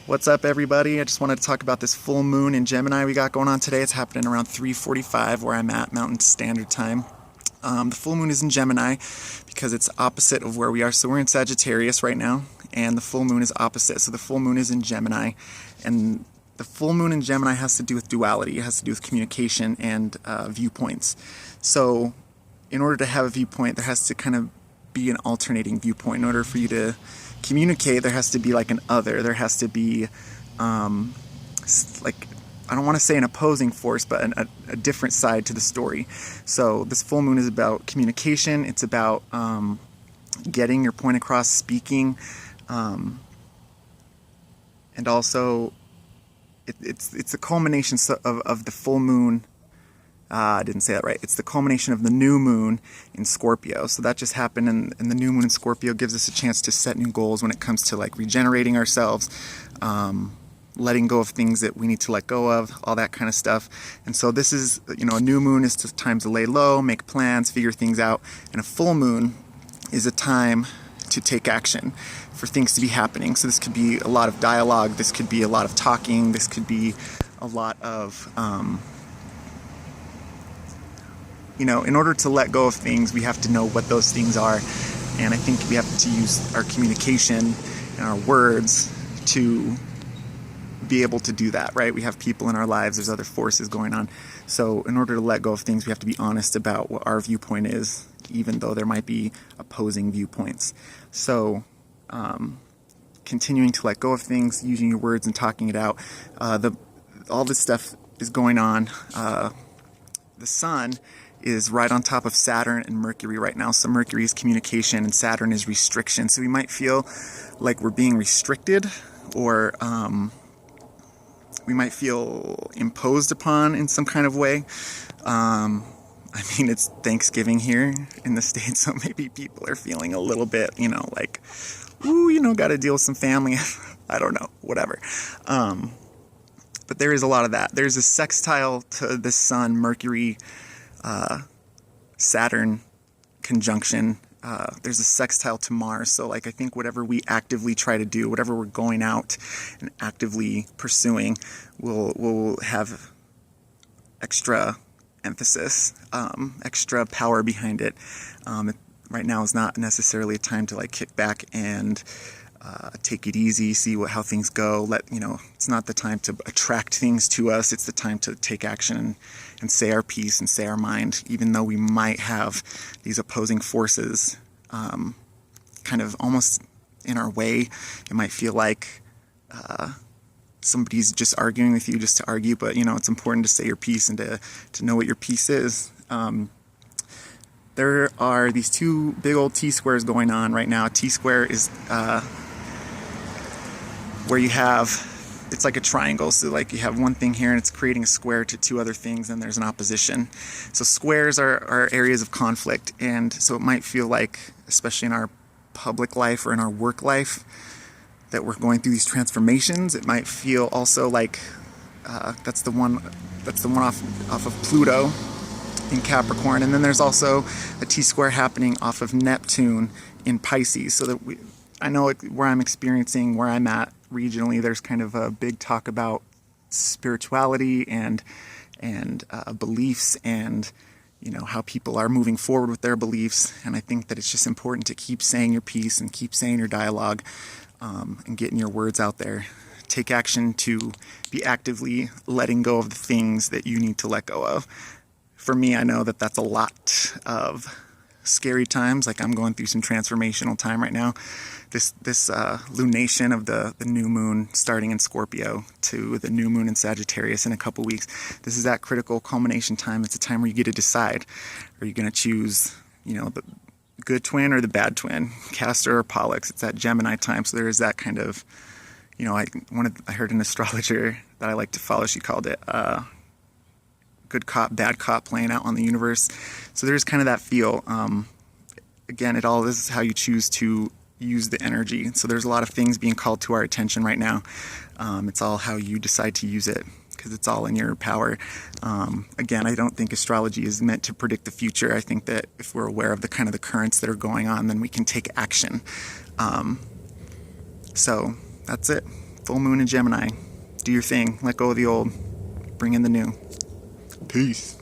What's up, everybody? I just wanted to talk about this full moon in Gemini we got going on today. It's happening around 3:45 where I'm at, Mountain Standard Time. The full moon is in Gemini because it's opposite of where we are. So we're in Sagittarius right now, and the full moon is opposite. So the full moon is in Gemini, and the full moon in Gemini has to do with duality. It has to do with communication and viewpoints. So in order to have a viewpoint, there has to kind of be an alternating viewpoint. In order for you to communicate, there has to be like an other. There has to be like, I don't want to say an opposing force, but a different side to the story. So this full moon is about communication. It's about getting your point across, speaking, and also it's the culmination of the full moon. I didn't say that right. It's the culmination of the new moon in Scorpio. So that just happened, and the new moon in Scorpio gives us a chance to set new goals when it comes to like regenerating ourselves, letting go of things that we need to let go of, all that kind of stuff. And so this is, a new moon is just time to lay low, make plans, figure things out. And a full moon is a time to take action, for things to be happening. So this could be a lot of dialogue. This could be a lot of talking. This could be a lot of... in order to let go of things, we have to know what those things are. And I think we have to use our communication and our words to be able to do that, right? We have people in our lives, there's other forces going on. So in order to let go of things, we have to be honest about what our viewpoint is, even though there might be opposing viewpoints. So continuing to let go of things, using your words and talking it out. All this stuff is going on. The sun is right on top of Saturn and Mercury right now. So Mercury is communication and Saturn is restriction. So we might feel like we're being restricted, or we might feel imposed upon in some kind of way. It's Thanksgiving here in the States, so maybe people are feeling a little bit, like, ooh, got to deal with some family. I don't know, whatever. But there is a lot of that. There's a sextile to the sun, Mercury, Saturn conjunction. There's a sextile to Mars. So I think whatever we actively try to do, whatever we're going out and actively pursuing, will have extra emphasis, extra power behind it. Right now is not necessarily a time to kick back and take it easy, see how things go. It's not the time to attract things to us. It's the time to take action and say our piece and say our mind, even though we might have these opposing forces kind of almost in our way. It might feel like somebody's just arguing with you just to argue, but it's important to say your piece and to know what your piece is. There are these two big old T-squares going on right now. T-square is where you have, it's like a triangle. So you have one thing here and it's creating a square to two other things, and there's an opposition. So squares are areas of conflict. And so it might feel like, especially in our public life or in our work life, that we're going through these transformations. It might feel also like that's the one off of Pluto in Capricorn. And then there's also a T-square happening off of Neptune in Pisces. So that I know where I'm experiencing, where I'm at regionally, there's kind of a big talk about spirituality and beliefs, and how people are moving forward with their beliefs. And I think that it's just important to keep saying your piece and keep saying your dialogue, and getting your words out there. Take action to be actively letting go of the things that you need to let go of. For me, I know that that's a lot of scary times. I'm going through some transformational time right now. This lunation of the new moon starting in Scorpio to the new moon in Sagittarius in a couple weeks. This is that critical culmination time. It's a time where you get to decide. Are you going to choose, the good twin or the bad twin, Castor or Pollux? It's that Gemini time. So there is that kind of, I heard an astrologer that I like to follow. She called it good cop, bad cop playing out on the universe. So there's kind of that feel. Again, this is how you choose to use the energy. So there's a lot of things being called to our attention right now. It's all how you decide to use it, because it's all in your power. Again, I don't think astrology is meant to predict the future. I think that if we're aware of the currents that are going on, then we can take action. So that's it. full moon in Gemini. Do your thing. Let go of the old. Bring in the new. Peace.